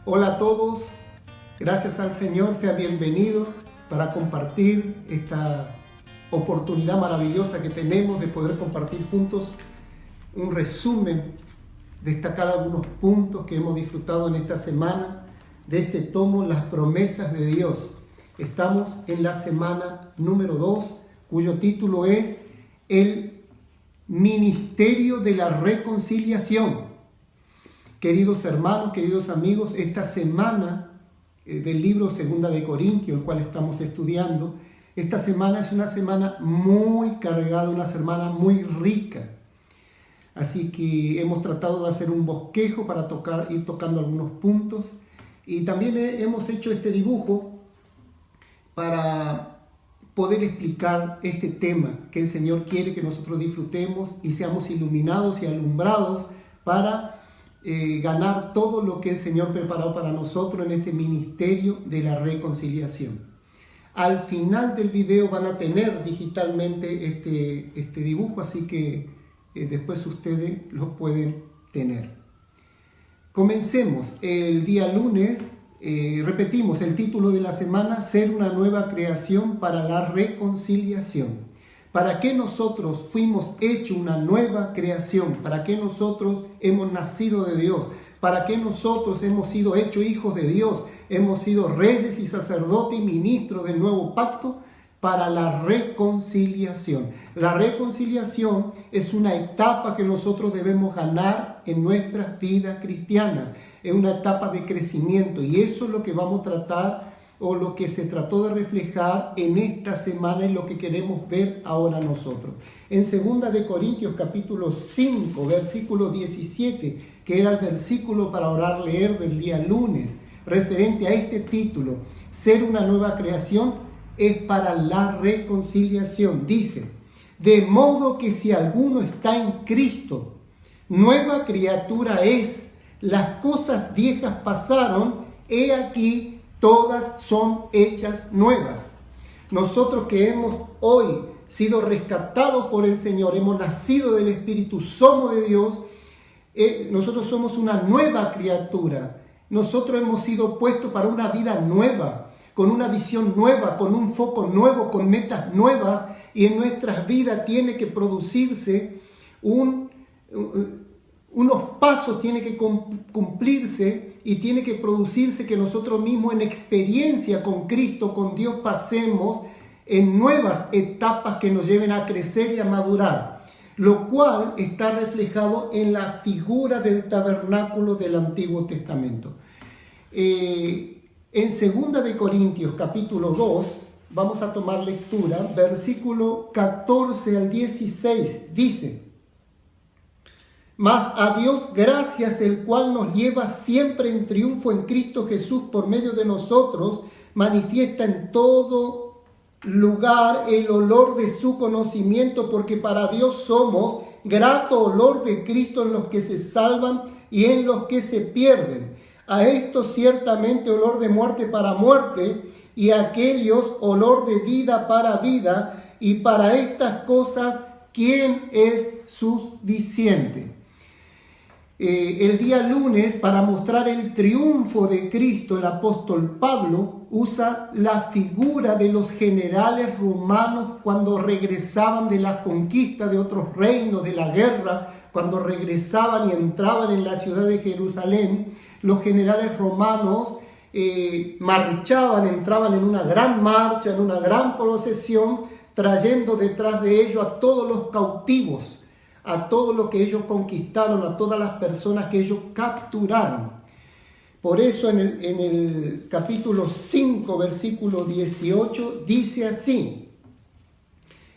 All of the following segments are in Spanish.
Hola a todos, gracias al Señor, sea bienvenido para compartir esta oportunidad maravillosa que tenemos de poder compartir juntos un resumen, destacar algunos puntos que hemos disfrutado en esta semana de este tomo, Las promesas de Dios. Estamos en la semana número 2, cuyo título es El Ministerio de la Reconciliación. Queridos hermanos, queridos amigos, esta semana del libro 2 de Corintios, el cual estamos estudiando, esta semana es una semana muy cargada, una semana muy rica. Así que hemos tratado de hacer un bosquejo para ir tocando algunos puntos. Y también hemos hecho este dibujo para poder explicar este tema que el Señor quiere que nosotros disfrutemos y seamos iluminados y alumbrados para ganar todo lo que el Señor preparó para nosotros en este ministerio de la reconciliación. Al final del video van a tener digitalmente este dibujo, así que después ustedes lo pueden tener. Comencemos. El día lunes repetimos el título de la semana: Ser una nueva creación para la reconciliación. ¿Para qué nosotros fuimos hechos una nueva creación? ¿Para qué nosotros hemos nacido de Dios? ¿Para qué nosotros hemos sido hechos hijos de Dios? Hemos sido reyes y sacerdotes y ministros del nuevo pacto para la reconciliación. La reconciliación es una etapa que nosotros debemos ganar en nuestras vidas cristianas. Es una etapa de crecimiento y eso es lo que vamos a tratar, o lo que se trató de reflejar en esta semana, y lo que queremos ver ahora nosotros. En 2 de Corintios capítulo 5, versículo 17, que era el versículo para leer del día lunes, referente a este título, ser una nueva creación, es para la reconciliación. Dice: de modo que si alguno está en Cristo, nueva criatura es, las cosas viejas pasaron, he aquí todas son hechas nuevas. Nosotros que hemos hoy sido rescatados por el Señor, hemos nacido del Espíritu, somos de Dios, nosotros somos una nueva criatura. Nosotros hemos sido puestos para una vida nueva, con una visión nueva, con un foco nuevo, con metas nuevas, y en nuestras vidas tiene que producirse unos pasos, tiene que cumplirse y tiene que producirse que nosotros mismos en experiencia con Cristo, con Dios, pasemos en nuevas etapas que nos lleven a crecer y a madurar, lo cual está reflejado en la figura del tabernáculo del Antiguo Testamento. En 2 de Corintios capítulo 2, vamos a tomar lectura, versículo 14 al 16, dice: mas a Dios gracias, el cual nos lleva siempre en triunfo en Cristo Jesús por medio de nosotros, manifiesta en todo lugar el olor de su conocimiento, porque para Dios somos grato olor de Cristo en los que se salvan y en los que se pierden. A estos ciertamente olor de muerte para muerte, y a aquellos olor de vida para vida, y para estas cosas, ¿quién es suficiente? El día lunes, para mostrar el triunfo de Cristo, el apóstol Pablo usa la figura de los generales romanos cuando regresaban de la conquista de otros reinos, de la guerra, cuando regresaban y entraban en la ciudad de Jerusalén. Los generales romanos marchaban, entraban en una gran marcha, en una gran procesión, trayendo detrás de ellos a todos los cautivos, a todo lo que ellos conquistaron, a todas las personas que ellos capturaron. Por eso en el capítulo 5, versículo 18, dice así: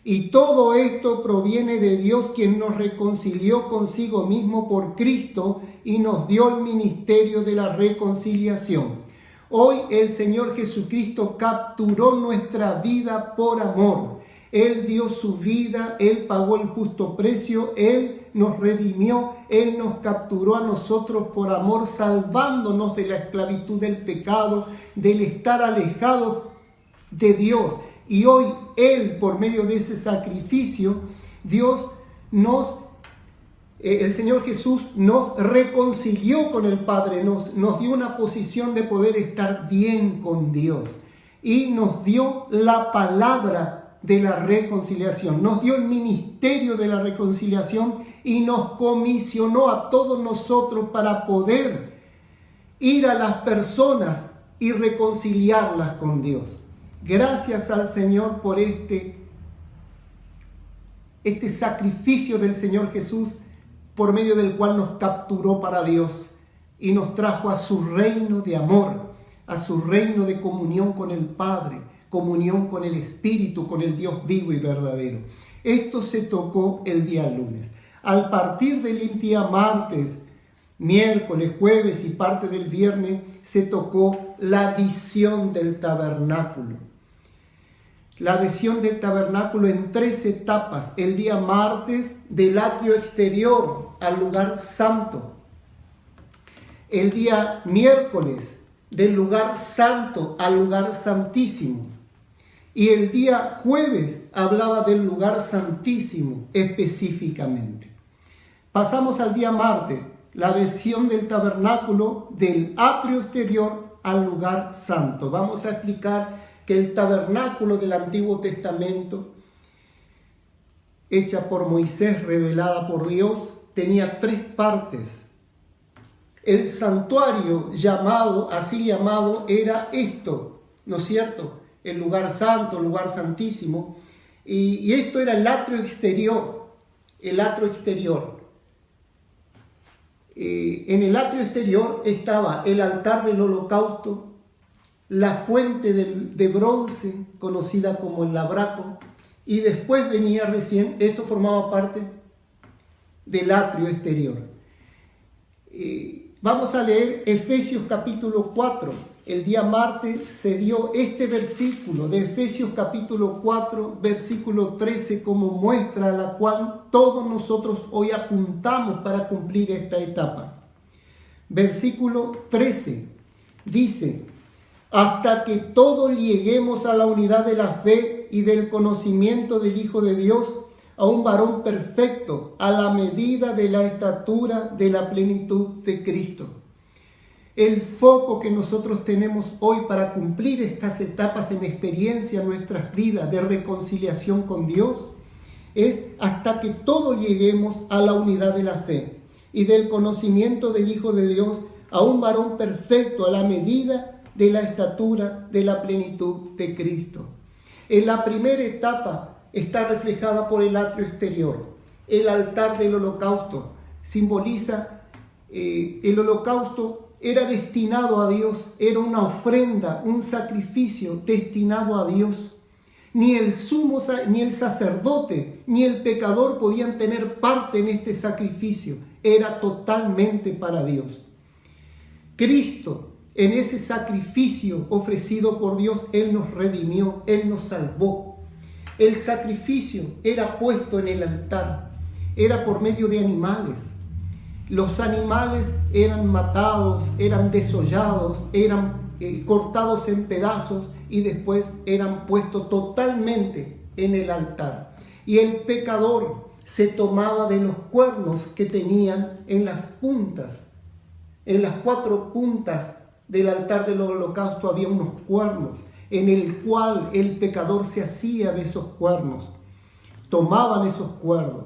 y todo esto proviene de Dios, quien nos reconcilió consigo mismo por Cristo y nos dio el ministerio de la reconciliación. Hoy el Señor Jesucristo capturó nuestra vida por amor. Él dio su vida, Él pagó el justo precio, Él nos redimió, Él nos capturó a nosotros por amor, salvándonos de la esclavitud del pecado, del estar alejados de Dios. Y hoy Él, por medio de ese sacrificio, Dios nos el Señor Jesús nos reconcilió con el Padre, nos dio una posición de poder estar bien con Dios y nos dio la palabra de la reconciliación, nos dio el ministerio de la reconciliación y nos comisionó a todos nosotros para poder ir a las personas y reconciliarlas con Dios. Gracias al Señor por este sacrificio del Señor Jesús, por medio del cual nos capturó para Dios y nos trajo a su reino de amor, a su reino de comunión con el Padre, comunión con el Espíritu, con el Dios vivo y verdadero. Esto se tocó el día lunes. Al partir del día martes, miércoles, jueves y parte del viernes, se tocó la visión del tabernáculo. La visión del tabernáculo en 3 etapas. El día martes, del atrio exterior al lugar santo. El día miércoles, del lugar santo al lugar santísimo. Y el día jueves hablaba del lugar santísimo específicamente. Pasamos al día martes, la visión del tabernáculo del atrio exterior al lugar santo. Vamos a explicar que el tabernáculo del Antiguo Testamento, hecha por Moisés, revelada por Dios, tenía 3 partes. El santuario así llamado, era esto, ¿no es cierto? El lugar santo, el lugar santísimo. Y esto era el atrio exterior. El atrio exterior. En el atrio exterior estaba el altar del holocausto, la fuente de bronce, conocida como el labraco, y después venía recién, esto formaba parte del atrio exterior. Vamos a leer Efesios capítulo 4. El día martes se dio este versículo de Efesios capítulo 4, versículo 13, como muestra a la cual todos nosotros hoy apuntamos para cumplir esta etapa. Versículo 13 dice: hasta que todos lleguemos a la unidad de la fe y del conocimiento del Hijo de Dios, a un varón perfecto, a la medida de la estatura de la plenitud de Cristo. El foco que nosotros tenemos hoy para cumplir estas etapas en experiencia en nuestras vidas de reconciliación con Dios es hasta que todos lleguemos a la unidad de la fe y del conocimiento del Hijo de Dios, a un varón perfecto, a la medida de la estatura de la plenitud de Cristo. En la primera etapa está reflejada por el atrio exterior. El altar del holocausto simboliza el holocausto era destinado a Dios, era una ofrenda, un sacrificio destinado a Dios. Ni el sacerdote, ni el pecador podían tener parte en este sacrificio. Era totalmente para Dios. Cristo, en ese sacrificio ofrecido por Dios, Él nos redimió, Él nos salvó. El sacrificio era puesto en el altar, era por medio de animales. Los animales eran matados, eran desollados, eran cortados en pedazos y después eran puestos totalmente en el altar. Y el pecador se tomaba de los cuernos que tenían en las puntas. En las 4 puntas del altar del holocausto había unos cuernos en el cual el pecador se hacía de esos cuernos. Tomaban esos cuernos.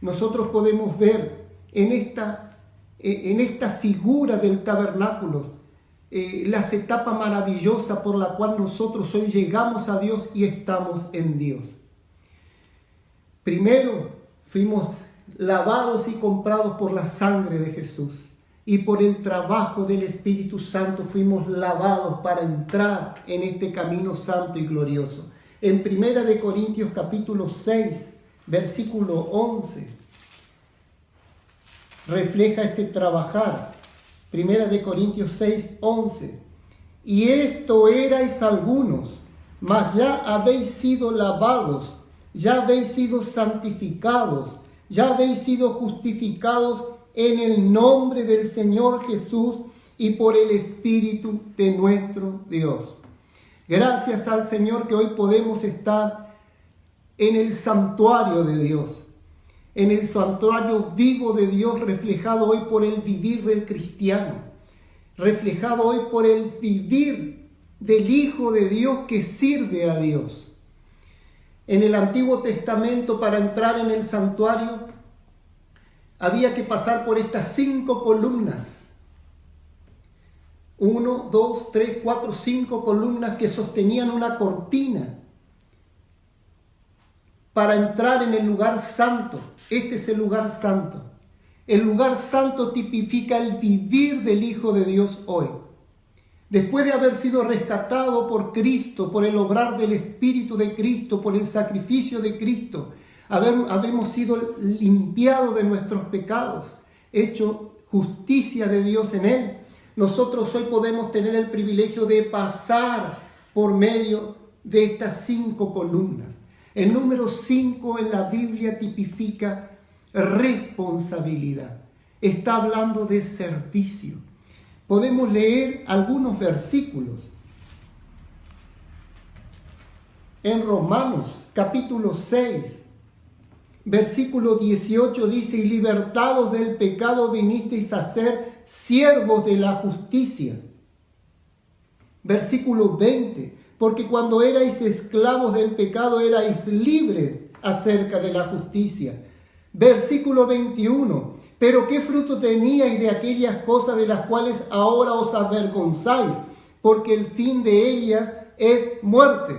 Nosotros podemos ver en esta figura del tabernáculo las etapas maravillosas por la cual nosotros hoy llegamos a Dios y estamos en Dios. Primero, fuimos lavados y comprados por la sangre de Jesús. Y por el trabajo del Espíritu Santo fuimos lavados para entrar en este camino santo y glorioso. En 1 Corintios capítulo 6, versículo 11, refleja este trabajar. 1 Corintios 6, 11. Y esto erais algunos, mas ya habéis sido lavados, ya habéis sido santificados, ya habéis sido justificados en el nombre del Señor Jesús y por el Espíritu de nuestro Dios. Gracias al Señor que hoy podemos estar en el santuario de Dios. en el santuario vivo de Dios, reflejado hoy por el vivir del cristiano, reflejado hoy por el vivir del Hijo de Dios que sirve a Dios. En el Antiguo Testamento, para entrar en el santuario, había que pasar por estas 5 columnas. 1, 2, 3, 4, 5 columnas que sostenían una cortina para entrar en el lugar santo. Este es el lugar santo. El lugar santo tipifica el vivir del Hijo de Dios hoy. Después de haber sido rescatado por Cristo, por el obrar del Espíritu de Cristo, por el sacrificio de Cristo, habemos sido limpiados de nuestros pecados, hecho justicia de Dios en Él. Nosotros hoy podemos tener el privilegio de pasar por medio de estas 5 columnas. El número 5 en la Biblia tipifica responsabilidad. Está hablando de servicio. Podemos leer algunos versículos. En Romanos capítulo 6, versículo 18 dice: y libertados del pecado vinisteis a ser siervos de la justicia. Versículo 20: porque cuando erais esclavos del pecado erais libres acerca de la justicia. Versículo 21: pero qué fruto teníais de aquellas cosas de las cuales ahora os avergonzáis, porque el fin de ellas es muerte.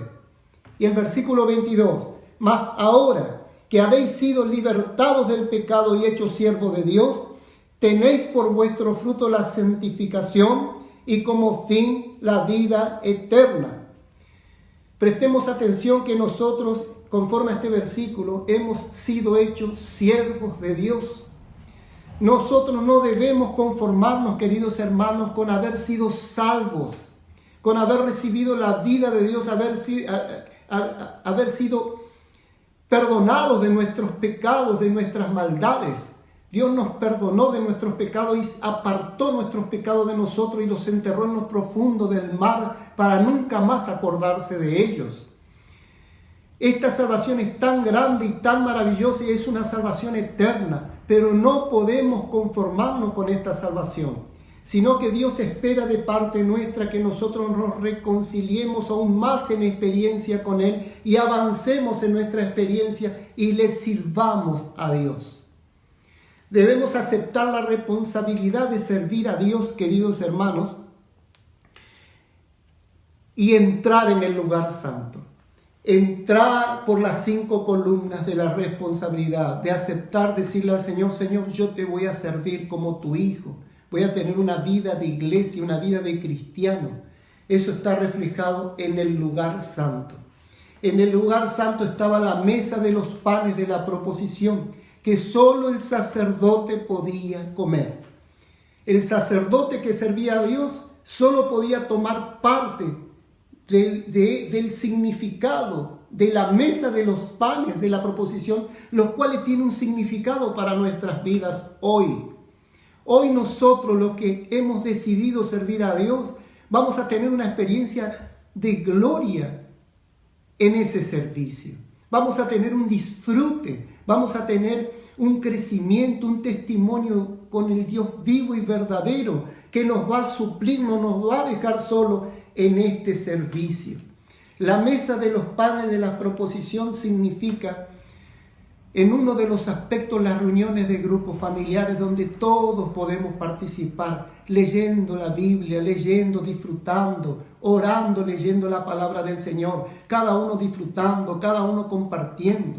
Y el versículo 22: mas ahora que habéis sido libertados del pecado y hechos siervos de Dios, tenéis por vuestro fruto la santificación y como fin la vida eterna. Prestemos atención que nosotros, conforme a este versículo, hemos sido hechos siervos de Dios. Nosotros no debemos conformarnos, queridos hermanos, con haber sido salvos, con haber recibido la vida de Dios, haber sido perdonados de nuestros pecados, de nuestras maldades. Dios nos perdonó de nuestros pecados y apartó nuestros pecados de nosotros y los enterró en lo profundo del mar para nunca más acordarse de ellos. Esta salvación es tan grande y tan maravillosa y es una salvación eterna, pero no podemos conformarnos con esta salvación, sino que Dios espera de parte nuestra que nosotros nos reconciliemos aún más en experiencia con Él y avancemos en nuestra experiencia y le sirvamos a Dios. Debemos aceptar la responsabilidad de servir a Dios, queridos hermanos, y entrar en el lugar santo. Entrar por las 5 columnas de la responsabilidad, de aceptar, decirle al Señor: Señor, yo te voy a servir como tu hijo. Voy a tener una vida de iglesia, una vida de cristiano. Eso está reflejado en el lugar santo. En el lugar santo estaba la mesa de los panes de la proposición, que solo el sacerdote podía comer. El sacerdote que servía a Dios solo podía tomar parte del significado de la mesa de los panes de la proposición, los cuales tienen un significado para nuestras vidas hoy. Hoy nosotros, los que hemos decidido servir a Dios, vamos a tener una experiencia de gloria en ese servicio. Vamos a tener un disfrute, vamos a tener un crecimiento, un testimonio con el Dios vivo y verdadero que nos va a suplir, no nos va a dejar solo en este servicio. La mesa de los panes de la proposición significa, en uno de los aspectos, las reuniones de grupos familiares donde todos podemos participar, leyendo la Biblia, leyendo, disfrutando, orando, leyendo la palabra del Señor, cada uno disfrutando, cada uno compartiendo.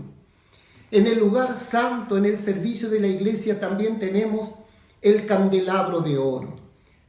En el lugar santo, en el servicio de la iglesia, también tenemos el candelabro de oro,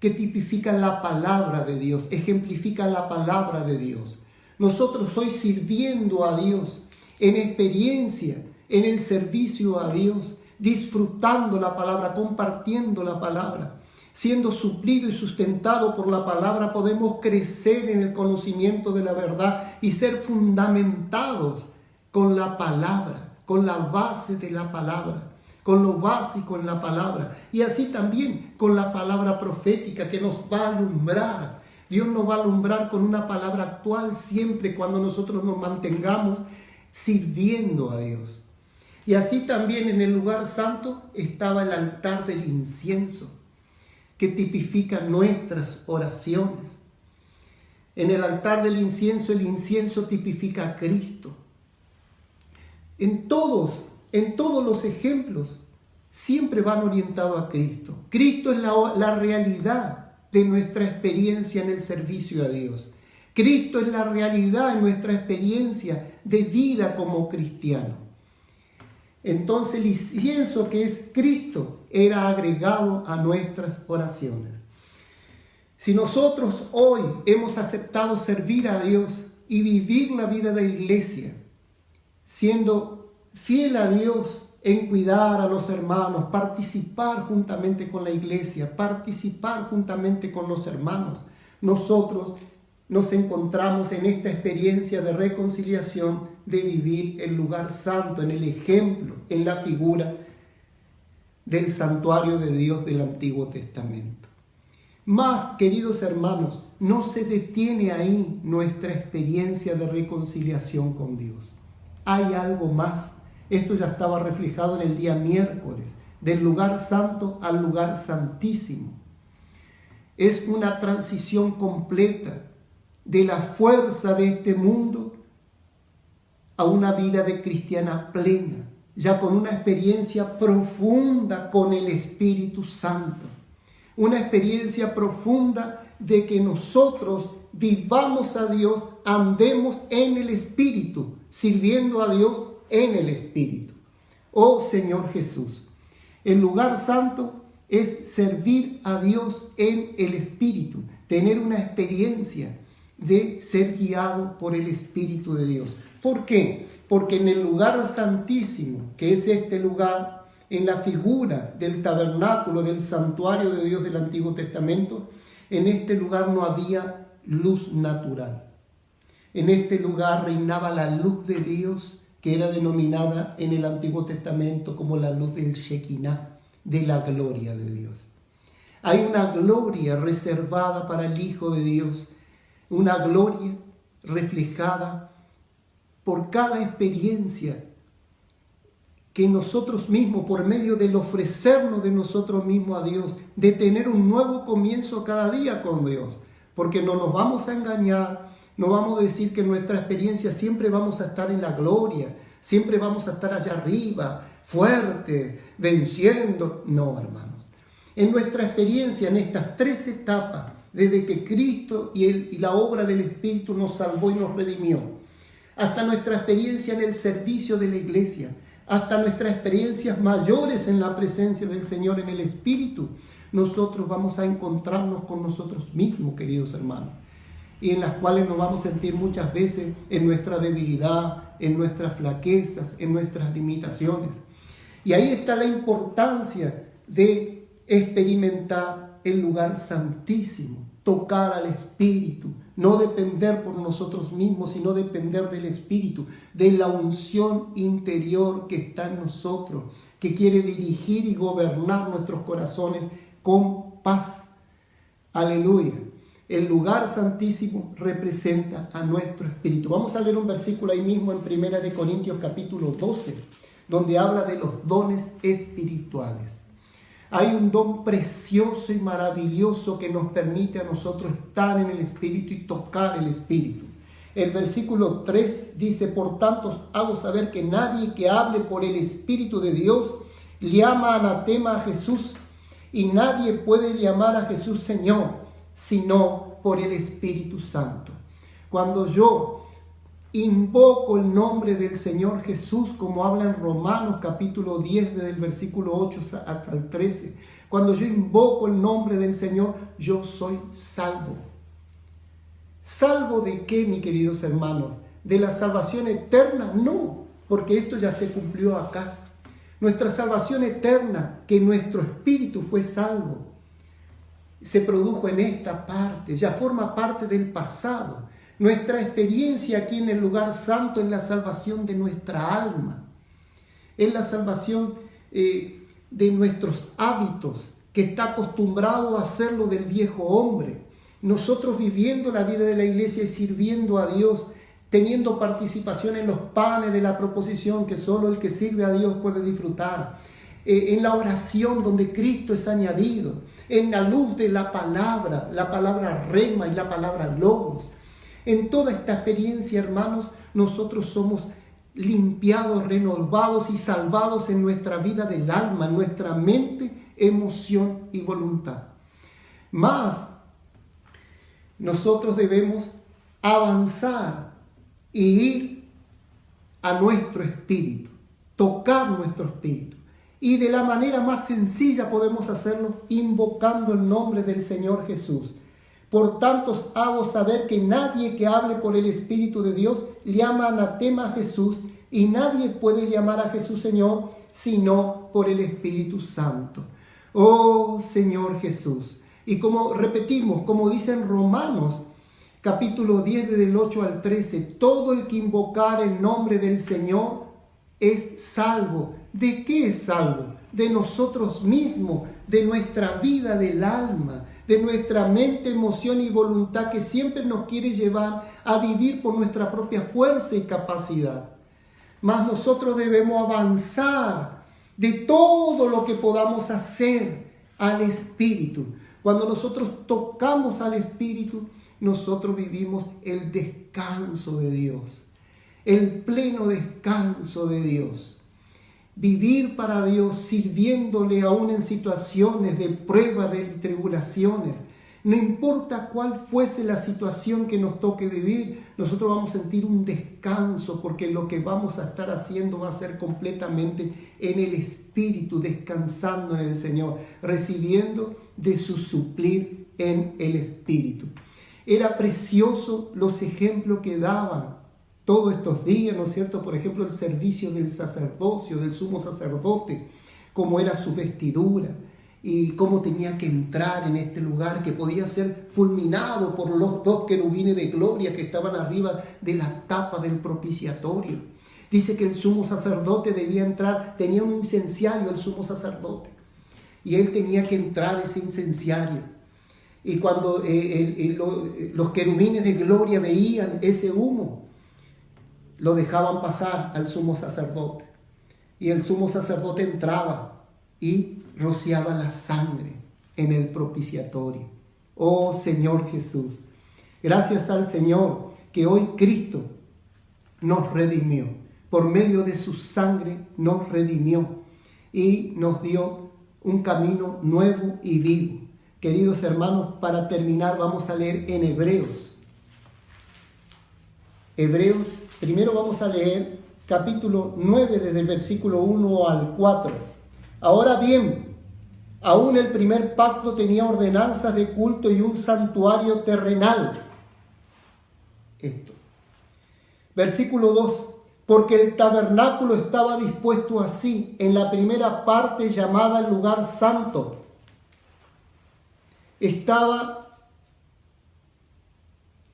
que tipifica la palabra de Dios, ejemplifica la palabra de Dios. Nosotros hoy sirviendo a Dios en experiencia, en el servicio a Dios, disfrutando la palabra, compartiendo la palabra, siendo suplido y sustentado por la palabra, podemos crecer en el conocimiento de la verdad y ser fundamentados con la palabra, con la base de la palabra, con lo básico en la palabra, y así también con la palabra profética que nos va a alumbrar. Dios nos va a alumbrar con una palabra actual siempre cuando nosotros nos mantengamos sirviendo a Dios. Y así también en el lugar santo estaba el altar del incienso, que tipifica nuestras oraciones. En el altar del incienso, el incienso tipifica a Cristo. En todos los ejemplos siempre van orientados a Cristo. Cristo es la realidad de nuestra experiencia en el servicio a Dios. Cristo es la realidad en nuestra experiencia de vida como cristiano. Entonces el incienso, que es Cristo, era agregado a nuestras oraciones. Si nosotros hoy hemos aceptado servir a Dios y vivir la vida de la iglesia, siendo fiel a Dios en cuidar a los hermanos, participar juntamente con la iglesia, participar juntamente con los hermanos, nosotros nos encontramos en esta experiencia de reconciliación, de vivir el lugar santo, en el ejemplo, en la figura del santuario de Dios del Antiguo Testamento. Más, queridos hermanos, no se detiene ahí nuestra experiencia de reconciliación con Dios. Hay algo más. Esto ya estaba reflejado en el día miércoles, del lugar santo al lugar santísimo. Es una transición completa de la fuerza de este mundo a una vida de cristiana plena, ya con una experiencia profunda con el Espíritu Santo. Una experiencia profunda de que nosotros vivamos a Dios, andemos en el Espíritu, sirviendo a Dios en el Espíritu. Oh Señor Jesús, el lugar santo es servir a Dios en el Espíritu, tener una experiencia de ser guiado por el Espíritu de Dios. ¿Por qué? Porque en el lugar santísimo, que es este lugar, en la figura del tabernáculo, del santuario de Dios del Antiguo Testamento, en este lugar no había luz natural. En este lugar reinaba la luz de Dios, que era denominada en el Antiguo Testamento como la luz del Shekinah, de la gloria de Dios. Hay una gloria reservada para el Hijo de Dios, una gloria reflejada por cada experiencia que nosotros mismos, por medio del ofrecernos de nosotros mismos a Dios, de tener un nuevo comienzo cada día con Dios, porque no nos vamos a engañar, no vamos a decir que en nuestra experiencia siempre vamos a estar en la gloria, siempre vamos a estar allá arriba, fuertes, venciendo. No, hermanos. En nuestra experiencia, en estas 3 etapas, desde que Cristo y la obra del Espíritu nos salvó y nos redimió, hasta nuestra experiencia en el servicio de la iglesia, hasta nuestras experiencias mayores en la presencia del Señor en el Espíritu, nosotros vamos a encontrarnos con nosotros mismos, queridos hermanos, y en las cuales nos vamos a sentir muchas veces en nuestra debilidad, en nuestras flaquezas, en nuestras limitaciones. Y ahí está la importancia de experimentar el lugar santísimo, tocar al Espíritu, no depender por nosotros mismos, sino depender del Espíritu, de la unción interior que está en nosotros, que quiere dirigir y gobernar nuestros corazones con paz. Aleluya. El lugar santísimo representa a nuestro espíritu. Vamos a leer un versículo ahí mismo en 1 Corintios capítulo 12, donde habla de los dones espirituales. Hay un don precioso y maravilloso que nos permite a nosotros estar en el Espíritu y tocar el Espíritu. El versículo 3 dice: por tanto, hago saber que nadie que hable por el Espíritu de Dios llama anatema a Jesús, y nadie puede llamar a Jesús Señor, sino por el Espíritu Santo. Cuando yo invoco el nombre del Señor Jesús, como habla en Romanos capítulo 10, desde el versículo 8 hasta el 13. Cuando yo invoco el nombre del Señor, yo soy salvo. ¿Salvo de qué, mis queridos hermanos? ¿De la salvación eterna? No, porque esto ya se cumplió acá. Nuestra salvación eterna, que nuestro espíritu fue salvo, se produjo en esta parte, ya forma parte del pasado. Nuestra experiencia aquí en el lugar santo es la salvación de nuestra alma, es la salvación de nuestros hábitos, que está acostumbrado a hacerlo del viejo hombre. Nosotros viviendo la vida de la iglesia y sirviendo a Dios, teniendo participación en los panes de la proposición que solo el que sirve a Dios puede disfrutar, en la oración donde Cristo es añadido, en la luz de la palabra rema y la palabra logos. En toda esta experiencia, hermanos, nosotros somos limpiados, renovados y salvados en nuestra vida del alma, en nuestra mente, emoción y voluntad. Mas, nosotros debemos avanzar y ir a nuestro espíritu, tocar nuestro espíritu. Y de la manera más sencilla podemos hacerlo invocando el nombre del Señor Jesús. Por tanto, os hago saber que nadie que hable por el Espíritu de Dios llama anatema a Jesús, y nadie puede llamar a Jesús Señor sino por el Espíritu Santo. Oh Señor Jesús. Y como repetimos, como dice en Romanos, capítulo 10, del 8 al 13, todo el que invocar el nombre del Señor es salvo. ¿De qué es salvo? De nosotros mismos, de nuestra vida del alma, de nuestra mente, emoción y voluntad que siempre nos quiere llevar a vivir por nuestra propia fuerza y capacidad. Mas nosotros debemos avanzar de todo lo que podamos hacer al Espíritu. Cuando nosotros tocamos al Espíritu, nosotros vivimos el descanso de Dios, el pleno descanso de Dios. Vivir para Dios, sirviéndole aún en situaciones de prueba, de tribulaciones. No importa cuál fuese la situación que nos toque vivir, nosotros vamos a sentir un descanso, porque lo que vamos a estar haciendo va a ser completamente en el Espíritu, descansando en el Señor, recibiendo de su suplir en el Espíritu. Era precioso los ejemplos que daban todos estos días, ¿no es cierto? Por ejemplo, el servicio del sacerdocio, del sumo sacerdote, cómo era su vestidura y cómo tenía que entrar en este lugar que podía ser fulminado por los dos querubines de gloria que estaban arriba de la tapa del propiciatorio. Dice que el sumo sacerdote debía entrar, tenía un incenciario el sumo sacerdote, y él tenía que entrar ese incenciario. Y cuando los querubines de gloria veían ese humo, lo dejaban pasar al sumo sacerdote. Y el sumo sacerdote entraba y rociaba la sangre en el propiciatorio. Oh Señor Jesús, gracias al Señor que hoy Cristo nos redimió. Por medio de su sangre nos redimió y nos dio un camino nuevo y vivo. Queridos hermanos, para terminar vamos a leer en Hebreos. Primero vamos a leer capítulo 9 desde el versículo 1 al 4. Ahora bien, aún el primer pacto tenía ordenanzas de culto y un santuario terrenal. Versículo 2. Porque el tabernáculo estaba dispuesto así en la primera parte llamada el lugar santo.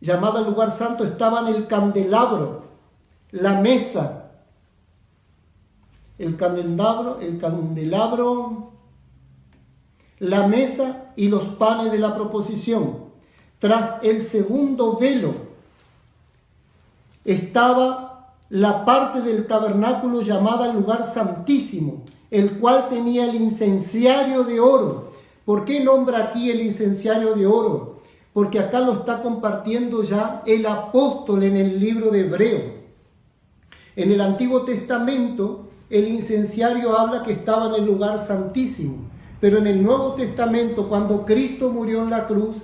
Llamada el lugar santo, estaban el candelabro, la mesa, la mesa y los panes de la proposición. Tras el segundo velo estaba la parte del tabernáculo llamada el lugar santísimo, el cual tenía el incenciario de oro. ¿Por qué nombra aquí el incenciario de oro? Porque acá lo está compartiendo ya el apóstol en el libro de Hebreo. En el Antiguo Testamento, el incenciario habla que estaba en el lugar santísimo. Pero en el Nuevo Testamento, cuando Cristo murió en la cruz,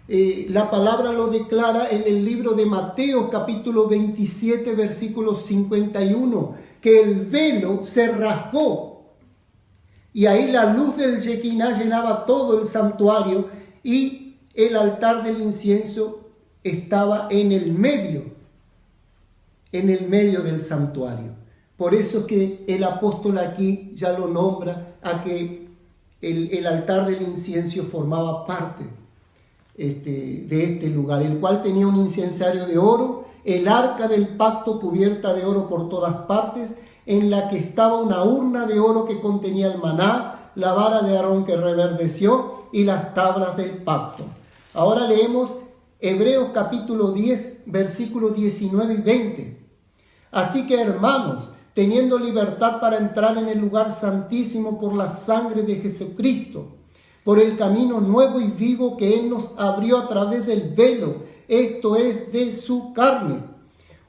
la palabra lo declara en el libro de Mateo, capítulo 27, versículo 51, que el velo se rasgó. Y ahí la luz del Shekinah llenaba todo el santuario y el altar del incienso estaba en el medio del santuario. Por eso es que el apóstol aquí ya lo nombra a que el altar del incienso formaba parte de este lugar, el cual tenía un incensario de oro, el arca del pacto cubierta de oro por todas partes, en la que estaba una urna de oro que contenía el maná, la vara de Aarón que reverdeció y las tablas del pacto. Ahora leemos Hebreos capítulo 10, versículos 19 y 20. Así que, hermanos, teniendo libertad para entrar en el lugar santísimo por la sangre de Jesucristo, por el camino nuevo y vivo que Él nos abrió a través del velo, esto es, de su carne.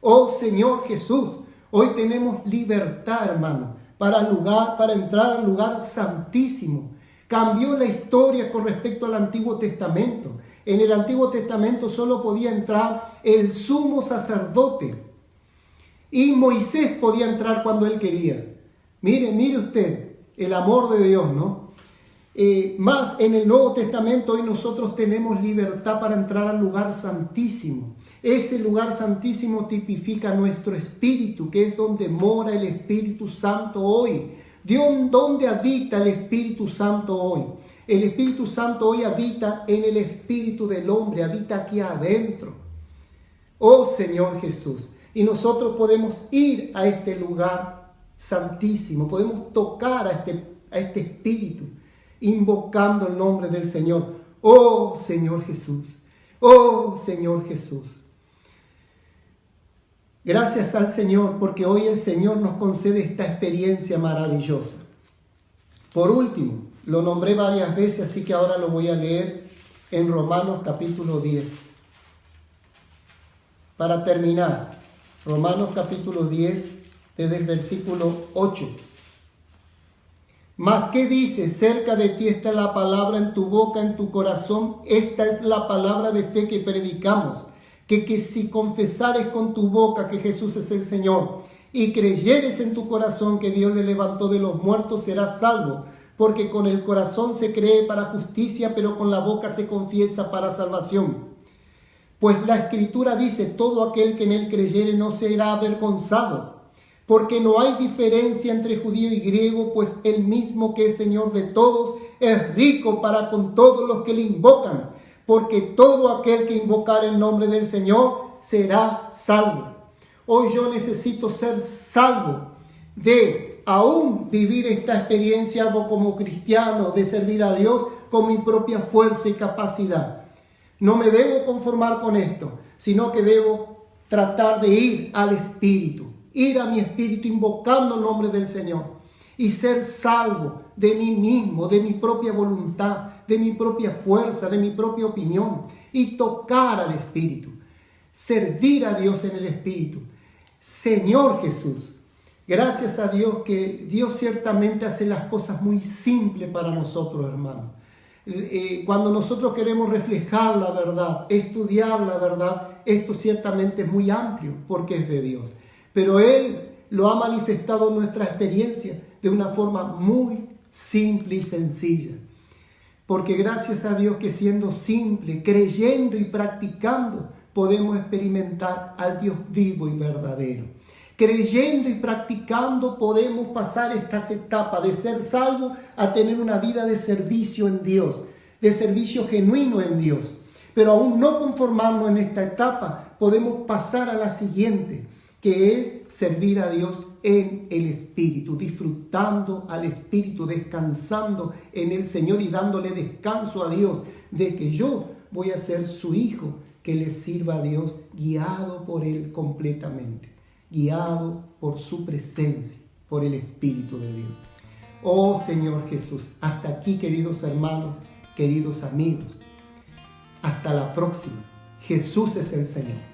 Oh Señor Jesús, hoy tenemos libertad, hermano, para entrar al lugar santísimo. Cambió la historia con respecto al Antiguo Testamento. En el Antiguo Testamento solo podía entrar el sumo sacerdote. Y Moisés podía entrar cuando él quería. Mire usted el amor de Dios, ¿no? Más en el Nuevo Testamento hoy nosotros tenemos libertad para entrar al lugar santísimo. Ese lugar santísimo tipifica nuestro espíritu, que es donde mora el Espíritu Santo hoy. ¿Dónde habita el Espíritu Santo hoy? El Espíritu Santo hoy habita en el espíritu del hombre, habita aquí adentro. Oh Señor Jesús. Y nosotros podemos ir a este lugar santísimo, podemos tocar a este espíritu, invocando el nombre del Señor. Oh Señor Jesús, oh Señor Jesús. Gracias al Señor, porque hoy el Señor nos concede esta experiencia maravillosa. Por último, lo nombré varias veces, así que ahora lo voy a leer en Romanos capítulo 10. Para terminar, Romanos capítulo 10, desde el versículo 8. Mas, ¿qué dice? Cerca de ti está la palabra en tu boca, en tu corazón. Esta es la palabra de fe que predicamos. Que si confesares con tu boca que Jesús es el Señor y creyeres en tu corazón que Dios le levantó de los muertos, serás salvo. Porque con el corazón se cree para justicia, pero con la boca se confiesa para salvación. Pues la Escritura dice, todo aquel que en él creyere no será avergonzado. Porque no hay diferencia entre judío y griego, pues el mismo que es Señor de todos es rico para con todos los que le invocan. Porque todo aquel que invocar el nombre del Señor será salvo. Hoy yo necesito ser salvo de aún vivir esta experiencia como cristiano, de servir a Dios con mi propia fuerza y capacidad. No me debo conformar con esto, sino que debo tratar de ir al Espíritu, ir a mi espíritu invocando el nombre del Señor y ser salvo de mí mismo, de mi propia voluntad, de mi propia fuerza, de mi propia opinión y tocar al Espíritu, servir a Dios en el Espíritu. Señor Jesús, gracias a Dios que Dios ciertamente hace las cosas muy simples para nosotros, hermanos. Cuando nosotros queremos reflejar la verdad, estudiar la verdad, esto ciertamente es muy amplio porque es de Dios. Pero Él lo ha manifestado en nuestra experiencia de una forma muy simple y sencilla. Porque gracias a Dios que siendo simple, creyendo y practicando, podemos experimentar al Dios vivo y verdadero. Creyendo y practicando podemos pasar estas etapas de ser salvo a tener una vida de servicio en Dios, de servicio genuino en Dios. Pero aún no conformarnos en esta etapa, podemos pasar a la siguiente, que es servir a Dios en el Espíritu, disfrutando al Espíritu, descansando en el Señor y dándole descanso a Dios de que yo voy a ser su hijo que le sirva a Dios guiado por Él completamente, guiado por su presencia, por el Espíritu de Dios. Oh Señor Jesús, hasta aquí, queridos hermanos, queridos amigos. Hasta la próxima. Jesús es el Señor.